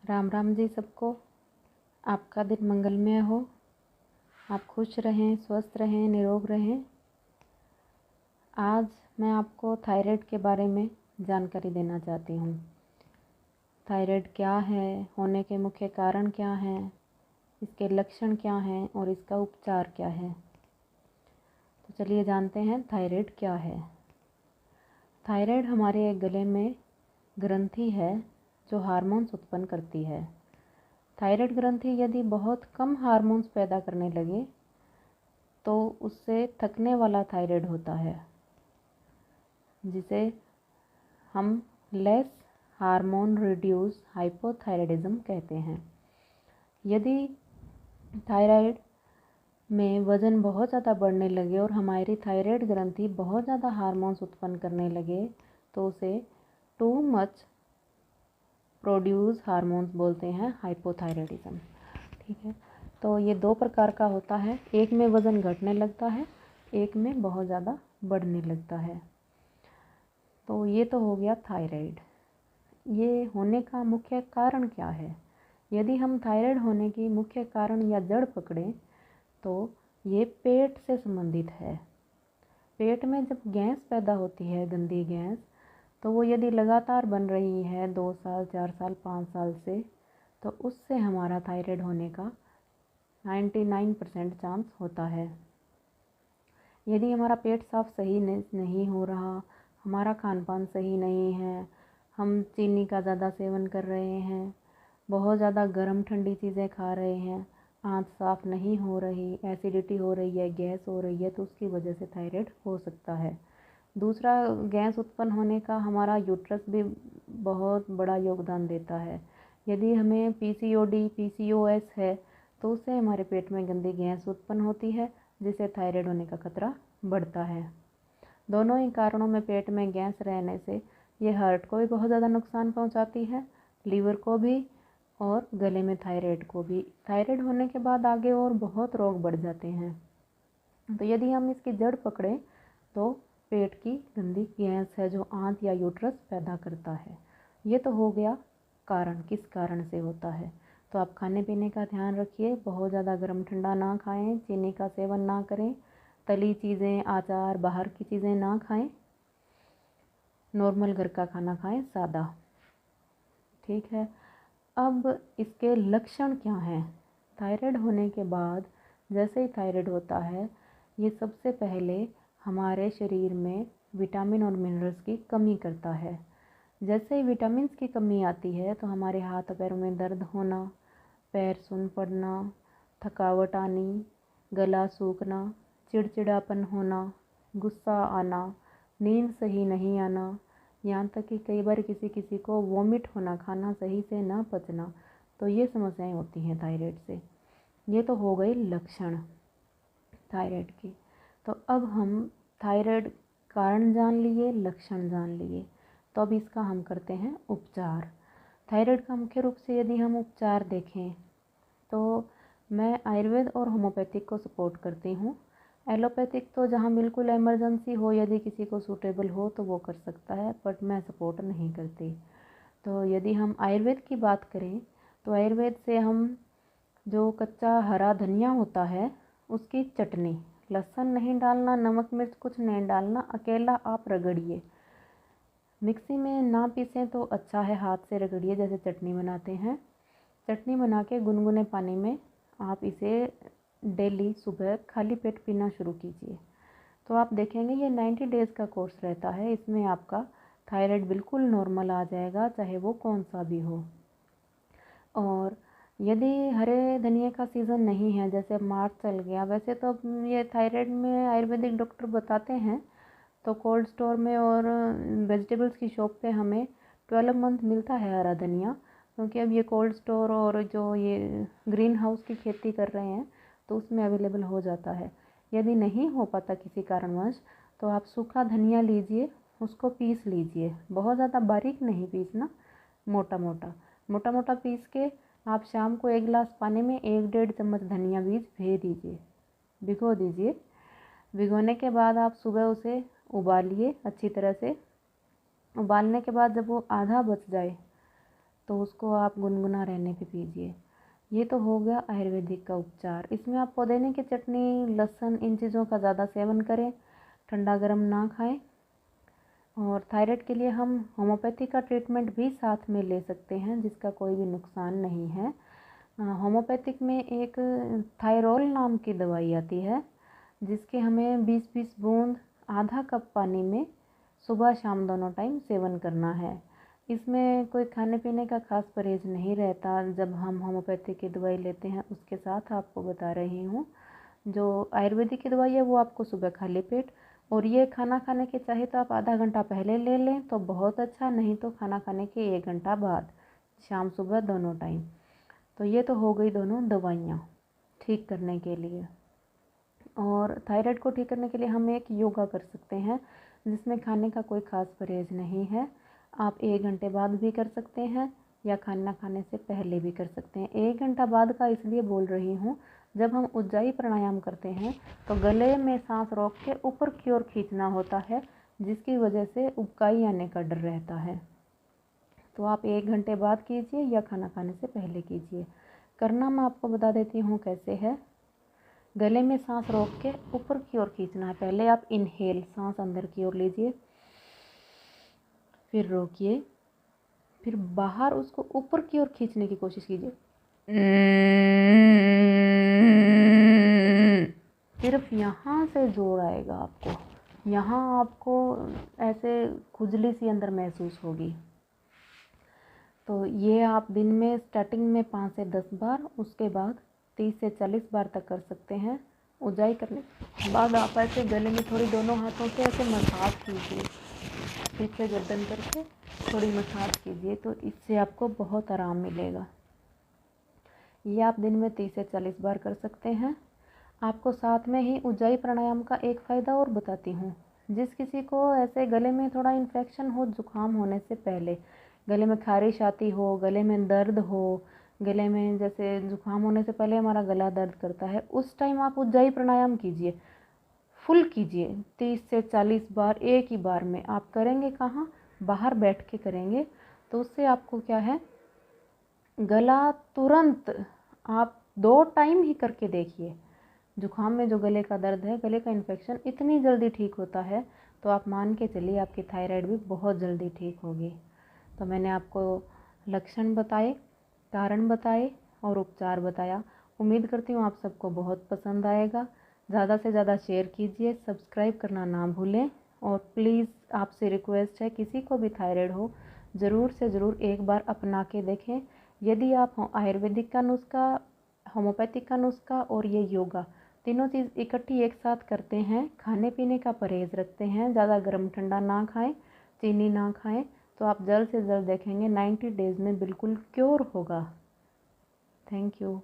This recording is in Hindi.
राम राम जी सबको। आपका दिन मंगलमय हो। आप खुश रहें, स्वस्थ रहें, निरोग रहें। आज मैं आपको थायराइड के बारे में जानकारी देना चाहती हूँ। थायराइड क्या है, होने के मुख्य कारण क्या हैं, इसके लक्षण क्या हैं और इसका उपचार क्या है। तो चलिए जानते हैं थायराइड क्या है। थायराइड हमारे गले में ग्रंथि है जो हार्मोन्स उत्पन्न करती है। थायराइड ग्रंथि यदि बहुत कम हार्मोन्स पैदा करने लगे तो उससे थकने वाला थायराइड होता है, जिसे हम लेस हार्मोन रिड्यूस हाइपोथायराइडिज्म कहते हैं। यदि थायराइड में वज़न बहुत ज़्यादा बढ़ने लगे और हमारी थायराइड ग्रंथि बहुत ज़्यादा हार्मोन्स उत्पन्न करने लगे तो उसे टू मच प्रोड्यूस हार्मोन्स बोलते हैं, हाइपोथायराइडिज्म। ठीक है, तो ये दो प्रकार का होता है। एक में वज़न घटने लगता है, एक में बहुत ज़्यादा बढ़ने लगता है। तो ये तो हो गया थायराइड। ये होने का मुख्य कारण क्या है? यदि हम थायराइड होने की मुख्य कारण या जड़ पकड़ें तो ये पेट से संबंधित है। पेट में जब गैस पैदा होती है, गंदी गैस, तो वो यदि लगातार बन रही है 2 साल, 4 साल, 5 साल से, तो उससे हमारा थायराइड होने का 99% चांस होता है। यदि हमारा पेट साफ सही नहीं हो रहा, हमारा खान पान सही नहीं है, हम चीनी का ज़्यादा सेवन कर रहे हैं, बहुत ज़्यादा गर्म ठंडी चीज़ें खा रहे हैं, आंत साफ नहीं हो रही, एसिडिटी हो रही है, गैस हो रही है, तो उसकी वजह से थायराइड हो सकता है। दूसरा, गैस उत्पन्न होने का हमारा यूट्रस भी बहुत बड़ा योगदान देता है। यदि हमें पीसीओडी, पीसीओएस है तो उससे हमारे पेट में गंदी गैस उत्पन्न होती है, जिससे थायराइड होने का खतरा बढ़ता है। दोनों ही कारणों में पेट में गैस रहने से ये हार्ट को भी बहुत ज़्यादा नुकसान पहुंचाती है, लीवर को भी और गले में थायराइड को भी। थायराइड होने के बाद आगे और बहुत रोग बढ़ जाते हैं। तो यदि हम इसकी जड़ पकड़ें तो पेट की गंदी गैस है जो आंत या यूट्रस पैदा करता है। ये तो हो गया कारण, किस कारण से होता है। तो आप खाने पीने का ध्यान रखिए, बहुत ज़्यादा गर्म ठंडा ना खाएं, चीनी का सेवन ना करें, तली चीज़ें, अचार, बाहर की चीज़ें ना खाएं, नॉर्मल घर का खाना खाएं, सादा। ठीक है, अब इसके लक्षण क्या हैं? थायराइड होने के बाद जैसे ही थायराइड होता है, ये सबसे पहले हमारे शरीर में विटामिन और मिनरल्स की कमी करता है। जैसे ही विटामिन्स की कमी आती है तो हमारे हाथ पैरों में दर्द होना, पैर सुन्न पड़ना, थकावट आनी, गला सूखना, चिड़चिड़ापन होना, गुस्सा आना, नींद सही नहीं आना, यहाँ तक कि कई बार किसी किसी को वॉमिट होना, खाना सही से ना पचना, तो ये समस्याएं होती हैं थायराइड से। ये तो हो गए लक्षण थायराइड की। तो अब हम थायराइड कारण जान लिए, लक्षण जान लिए, तो अब इसका हम करते हैं उपचार। थायराइड का मुख्य रूप से यदि हम उपचार देखें तो मैं आयुर्वेद और होम्योपैथिक को सपोर्ट करती हूँ। एलोपैथिक तो जहाँ बिल्कुल इमरजेंसी हो, यदि किसी को सूटेबल हो तो वो कर सकता है, बट मैं सपोर्ट नहीं करती। तो यदि हम आयुर्वेद की बात करें तो आयुर्वेद से हम जो कच्चा हरा धनिया होता है उसकी चटनी, लहसुन नहीं डालना, नमक मिर्च कुछ नहीं डालना, अकेला आप रगड़िए। मिक्सी में ना पीसें तो अच्छा है, हाथ से रगड़िए जैसे चटनी बनाते हैं। चटनी बना के गुनगुने पानी में आप इसे डेली सुबह खाली पेट पीना शुरू कीजिए। तो आप देखेंगे ये 90 डेज़ का कोर्स रहता है। इसमें आपका थायराइड बिल्कुल नॉर्मल आ जाएगा, चाहे वो कौन सा भी हो। और यदि हरे धनिया का सीज़न नहीं है, जैसे अब मार्च चल गया, वैसे तो अब ये थायराइड में आयुर्वेदिक डॉक्टर बताते हैं तो कोल्ड स्टोर में और वेजिटेबल्स की शॉप पे हमें 12 मंथ मिलता है हरा धनिया, क्योंकि अब ये कोल्ड स्टोर और जो ये ग्रीन हाउस की खेती कर रहे हैं तो उसमें अवेलेबल हो जाता है। यदि नहीं हो पाता किसी कारणवश तो आप सूखा धनिया लीजिए, उसको पीस लीजिए, बहुत ज़्यादा बारीक नहीं पीसना, मोटा मोटा मोटा मोटा पीस के आप शाम को 1 गिलास पानी में 1-1.5 चम्मच धनिया बीज भे दीजिए, भिगो दीजिए। भिगोने के बाद आप सुबह उसे उबालिए अच्छी तरह से। उबालने के बाद जब वो आधा बच जाए तो उसको आप गुनगुना रहने पे पीजिए। ये तो हो गया आयुर्वेदिक का उपचार। इसमें आप पुदीने की चटनी, लहसुन, इन चीज़ों का ज़्यादा सेवन करें, ठंडा गर्म ना खाएं। और थायराइड के लिए हम होम्योपैथी का ट्रीटमेंट भी साथ में ले सकते हैं, जिसका कोई भी नुकसान नहीं है। होम्योपैथिक में एक थायरोल नाम की दवाई आती है, जिसके हमें 20-20 बूंद आधा कप पानी में सुबह शाम दोनों टाइम सेवन करना है। इसमें कोई खाने पीने का खास परहेज़ नहीं रहता। जब हम होम्योपैथी की दवाई लेते हैं उसके साथ आपको बता रही हूँ। जो आयुर्वेदिक की दवाई है वो आपको सुबह खाली पेट, और ये खाना खाने के चाहे तो आप आधा घंटा पहले ले लें तो बहुत अच्छा, नहीं तो खाना खाने के 1 घंटा बाद, शाम सुबह दोनों टाइम। तो ये तो हो गई दोनों दवाइयाँ ठीक करने के लिए। और थायराइड को ठीक करने के लिए हम एक योगा कर सकते हैं, जिसमें खाने का कोई ख़ास परहेज़ नहीं है। आप 1 घंटे बाद भी कर सकते हैं या खाना खाने से पहले भी कर सकते हैं। 1 घंटा बाद का इसलिए बोल रही हूँ, जब हम उज्जाई प्राणायाम करते हैं तो गले में सांस रोक के ऊपर की ओर खींचना होता है, जिसकी वजह से उबकाई आने का डर रहता है। तो आप 1 घंटे बाद कीजिए या खाना खाने से पहले कीजिए। करना मैं आपको बता देती हूँ कैसे है। गले में सांस रोक के ऊपर की ओर खींचना है। पहले आप इनहेल, सांस अंदर की ओर लीजिए, फिर रोकिए, फिर बाहर उसको ऊपर की ओर खींचने की कोशिश कीजिए। सिर्फ यहाँ से जोर आएगा आपको, यहाँ आपको ऐसे खुजली सी अंदर महसूस होगी। तो ये आप दिन में स्टार्टिंग में 5 से 10 बार, उसके बाद 30 से 40 बार तक कर सकते हैं। उजाई करने के बाद आप ऐसे गले में थोड़ी दोनों हाथों से ऐसे मसाज कीजिए, पीछे गर्दन करके थोड़ी मसाज कीजिए, तो इससे आपको बहुत आराम मिलेगा। ये आप दिन में 30 से 40 बार कर सकते हैं। आपको साथ में ही उज्जाई प्राणायाम का एक फ़ायदा और बताती हूँ। जिस किसी को ऐसे गले में थोड़ा इन्फेक्शन हो, जुकाम होने से पहले, गले में खारिश आती हो, गले में दर्द हो, गले में जैसे जुकाम होने से पहले हमारा गला दर्द करता है, उस टाइम आप उज्जाई प्राणायाम कीजिए, फुल कीजिए। 30 से 40 बार एक ही बार में आप करेंगे। कहाँ? बाहर बैठ के करेंगे। तो उससे आपको क्या है, गला तुरंत, आप 2 टाइम ही करके देखिए। जुकाम में जो गले का दर्द है, गले का इन्फेक्शन इतनी जल्दी ठीक होता है, तो आप मान के चलिए आपकी थायराइड भी बहुत जल्दी ठीक होगी। तो मैंने आपको लक्षण बताए, कारण बताए और उपचार बताया। उम्मीद करती हूँ आप सबको बहुत पसंद आएगा। ज़्यादा से ज़्यादा शेयर कीजिए, सब्सक्राइब करना ना भूलें, और प्लीज़ आपसे रिक्वेस्ट है, किसी को भी थायराइड हो ज़रूर से ज़रूर एक बार अपना के देखें। यदि आप आयुर्वेदिक का नुस्खा, होम्योपैथिक का नुस्खा और ये योगा तीनों चीज़ इकट्ठी एक साथ करते हैं, खाने पीने का परहेज़ रखते हैं, ज़्यादा गर्म ठंडा ना खाएं, चीनी ना खाएं, तो आप जल्द से जल्द देखेंगे 90 डेज़ में बिल्कुल क्योर होगा। Thank you.